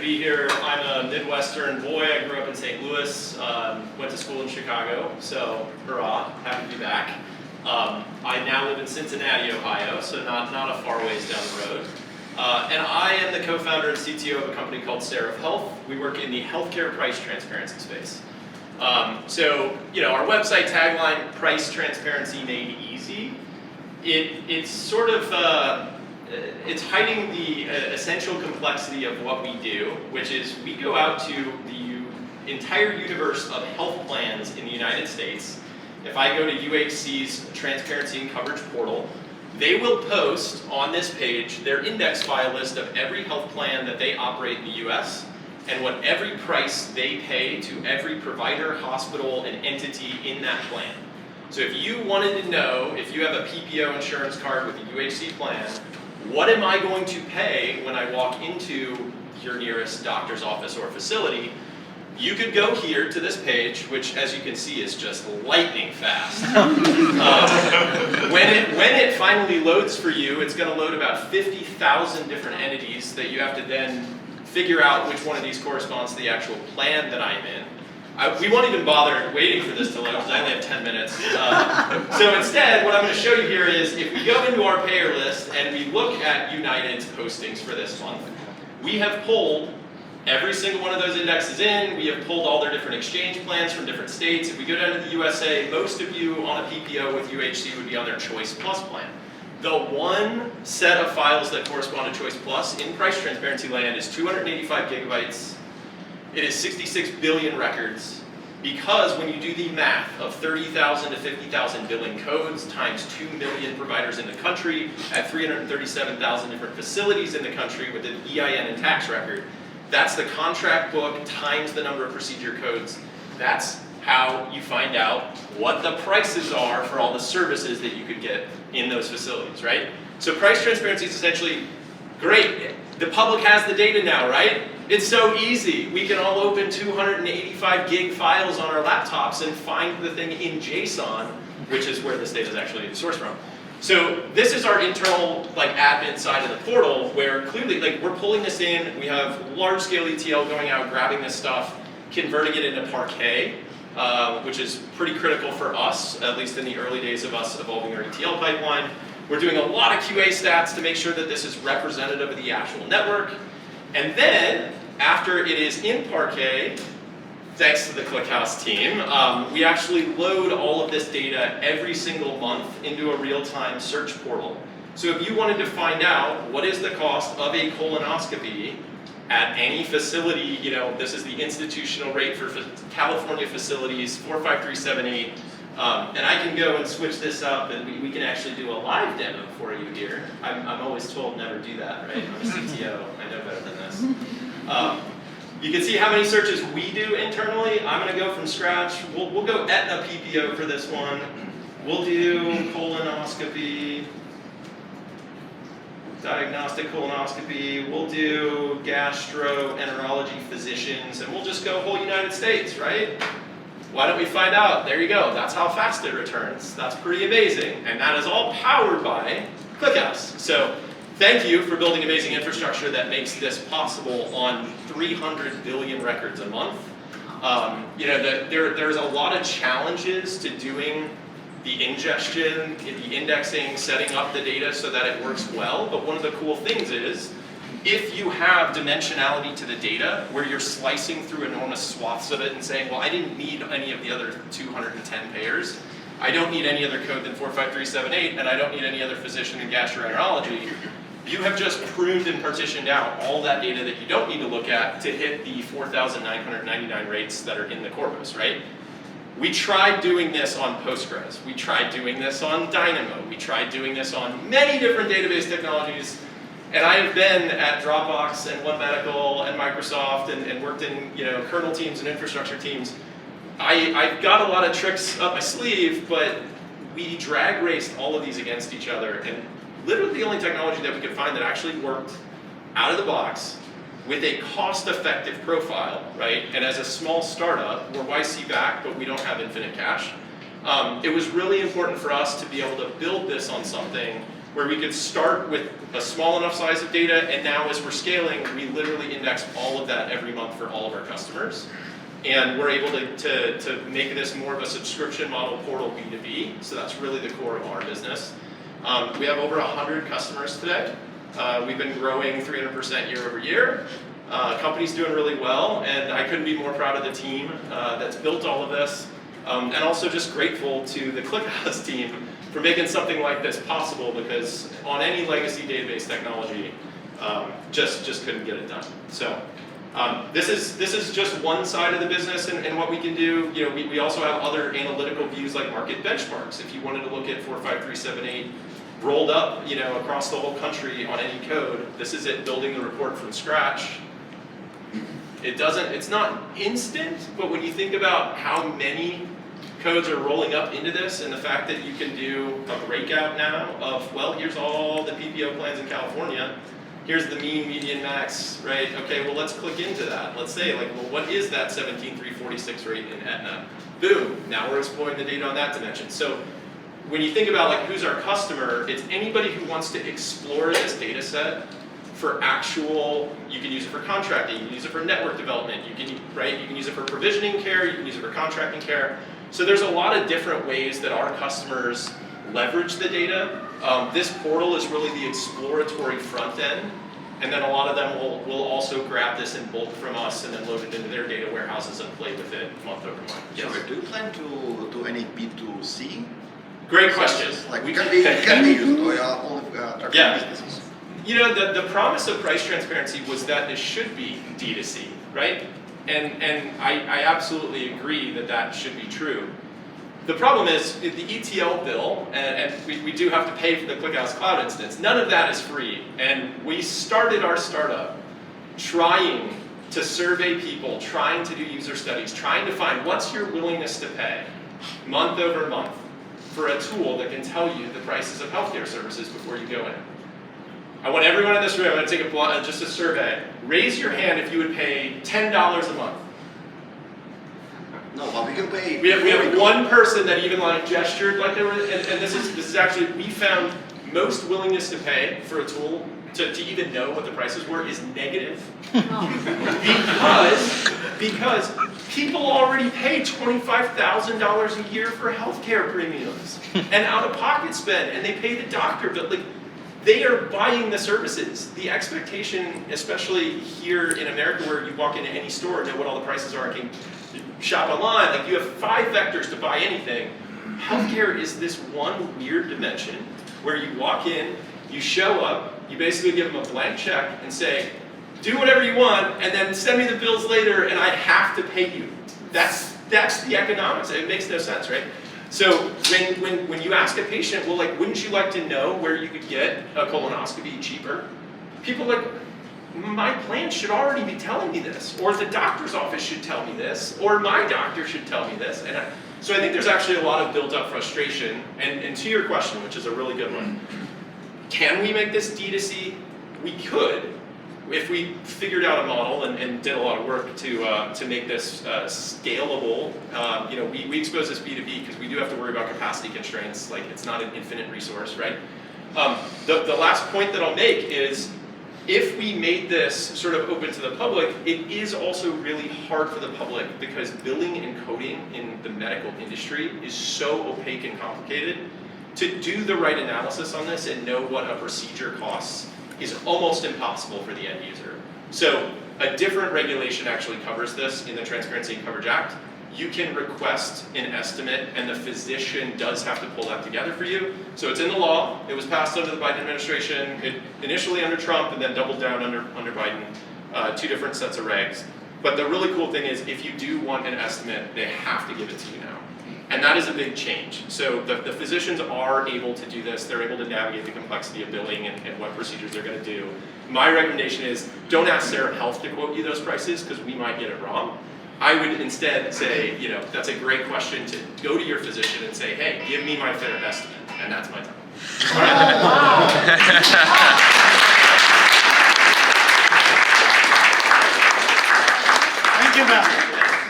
be here. I'm a Midwestern boy. I grew up in St. Louis, went to school in Chicago, so hurrah, happy to be back. I now live in Cincinnati, Ohio, so not a far ways down the road. And I am the co-founder and CTO of a company called Serif Health. We work in the healthcare price transparency space. So, our website tagline, price transparency made easy, it's sort of, it's hiding the essential complexity of what we do, which is we go out to the entire universe of health plans in the United States. If I go to UHC's Transparency and Coverage portal, they will post on this page their index file list of every health plan that they operate in the US and what every price they pay to every provider, hospital, and entity in that plan. So if you wanted to know, if you have a PPO insurance card with a UHC plan, what am I going to pay when I walk into your nearest doctor's office or facility? You could go here to this page, which as you can see is just lightning fast. When it finally loads for you, it's going to load about 50,000 different entities that you have to then figure out which one of these corresponds to the actual plan that I'm in. We won't even bother waiting for this to load because I only have 10 minutes. So instead, what I'm going to show you here is if we go into our payer list and we look at United's postings for this month, we have pulled every single one of those indexes in. We have pulled all their different exchange plans from different states. If we go down to the USA, most of you on a PPO with UHC would be on their Choice Plus plan. The one set of files that correspond to Choice Plus in price transparency land is 285 gigabytes. It is 66 billion records, because when you do the math of 30,000 to 50,000 billing codes times 2 million providers in the country at 337,000 different facilities in the country with an EIN and tax record, that's the contract book times the number of procedure codes. That's how you find out what the prices are for all the services that you could get in those facilities, right? So price transparency is essentially great. The public has the data now, right? It's so easy. We can all open 285 gig files on our laptops and find the thing in JSON, which is where this data is actually sourced from. So this is our internal admin side of the portal where clearly we're pulling this in. We have large scale ETL going out, grabbing this stuff, converting it into Parquet, which is pretty critical for us, at least in the early days of us evolving our ETL pipeline. We're doing a lot of QA stats to make sure that this is representative of the actual network. And then, after it is in Parquet, thanks to the ClickHouse team, we actually load all of this data every single month into a real-time search portal. So if you wanted to find out what is the cost of a colonoscopy at any facility, this is the institutional rate for California facilities, 45378, and I can go and switch this up and we can actually do a live demo for you here. I'm always told never do that, right? I'm a CTO, I know better than this. You can see how many searches we do internally. I'm going to go from scratch. We'll go Aetna PPO for this one. We'll do colonoscopy, diagnostic colonoscopy. We'll do gastroenterology physicians, and we'll just go whole United States, right? Why don't we find out? There you go. That's how fast it returns. That's pretty amazing. And that is all powered by ClickHouse. So thank you for building amazing infrastructure that makes this possible on 300 billion records a month. There's a lot of challenges to doing the ingestion, the indexing, setting up the data so that it works well. But one of the cool things is, if you have dimensionality to the data where you're slicing through enormous swaths of it and saying, well, I didn't need any of the other 210 payers, I don't need any other code than 45378, and I don't need any other physician in gastroenterology, you have just pruned and partitioned out all that data that you don't need to look at to hit the 4,999 rates that are in the corpus, right? We tried doing this on Postgres. We tried doing this on Dynamo. We tried doing this on many different database technologies. And I have been at Dropbox and One Medical and Microsoft and worked in kernel teams and infrastructure teams. I've got a lot of tricks up my sleeve, but we drag raced all of these against each other. And literally the only technology that we could find that actually worked out of the box with a cost-effective profile, right? And as a small startup, we're YC backed, but we don't have infinite cash. It was really important for us to be able to build this on something where we could start with a small enough size of data, and now as we're scaling, we literally index all of that every month for all of our customers. And we're able to make this more of a subscription model portal B2B, so that's really the core of our business. We have over 100 customers today. We've been growing 300% year over year. Company's doing really well, and I couldn't be more proud of the team that's built all of this. And also just grateful to the ClickHouse team for making something like this possible, because on any legacy database technology, just couldn't get it done. So this is just one side of the business and what we can do. You know, we also have other analytical views like market benchmarks. If you wanted to look at 45378 rolled up, you know, across the whole country on any code, this is it building the report from scratch. It's not instant, but when you think about how many codes are rolling up into this, and the fact that you can do a breakout now of, well, here's all the PPO plans in California, here's the mean, median, max, right? Okay, well, let's click into that. Let's say, like, well, what is that 17,346 rate in Aetna? Boom, now we're exploring the data on that dimension. So when you think about, like, who's our customer, it's anybody who wants to explore this data set for actual, you can use it for contracting, you can use it for network development, you can use it for provisioning care, you can use it for contracting care. So there's a lot of different ways that our customers leverage the data. This portal is really the exploratory front end, and then a lot of them will also grab this in bulk from us and then load it into their data warehouses and play with it month over month. Yes. So do you plan to do any B2C? Great question. Like we can be used or only yeah. businesses? You know, the promise of price transparency was that this should be D2C, right? And I absolutely agree that that should be true. The problem is the ETL bill, and we do have to pay for the ClickHouse Cloud instance, none of that is free. And we started our startup trying to survey people, trying to do user studies, trying to find what's your willingness to pay month over month for a tool that can tell you the prices of healthcare services before you go in. I want everyone in this room, I'm going to take just a survey. Raise your hand if you would pay $10 a month. No, but we can pay. We have one person that even like gestured like they were, and this is actually, we found most willingness to pay for a tool to even know what the prices were is negative. because people already pay $25,000 a year for healthcare premiums and out-of-pocket spend, and they pay the doctor, but like, they are buying the services. The expectation, especially here in America where you walk into any store and know what all the prices are and can shop online, like you have 5 vectors to buy anything. Healthcare is this one weird dimension where you walk in, you show up, you basically give them a blank check and say, do whatever you want, and then send me the bills later and I have to pay you. That's the economics. It makes no sense, right? So when you ask a patient, well, like, wouldn't you like to know where you could get a colonoscopy cheaper? People are like, my plan should already be telling me this, or the doctor's office should tell me this, or my doctor should tell me this. And so I think there's actually a lot of built-up frustration. And to your question, which is a really good one, can we make this D2C? We could, if we figured out a model and did a lot of work to make this scalable. You know, we expose this B2B because we do have to worry about capacity constraints. Like, it's not an infinite resource, right? The last point that I'll make is, if we made this sort of open to the public, it is also really hard for the public because billing and coding in the medical industry is so opaque and complicated. To do the right analysis on this and know what a procedure costs is almost impossible for the end user. So a different regulation actually covers this in the Transparency and Coverage Act. You can request an estimate and the physician does have to pull that together for you. So it's in the law. It was passed under the Biden administration, initially under Trump and then doubled down under Biden, 2 different sets of regs. But the really cool thing is if you do want an estimate, they have to give it to you now. And that is a big change. So the physicians are able to do this. They're able to navigate the complexity of billing and what procedures they're going to do. My recommendation is don't ask Serif Health to quote you those prices because we might get it wrong. I would instead say, you know, that's a great question to go to your physician and say, hey, give me my fair estimate. And that's my time. All right. Thank you, Matt.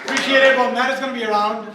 Appreciate it. Well, Matt is going to be around.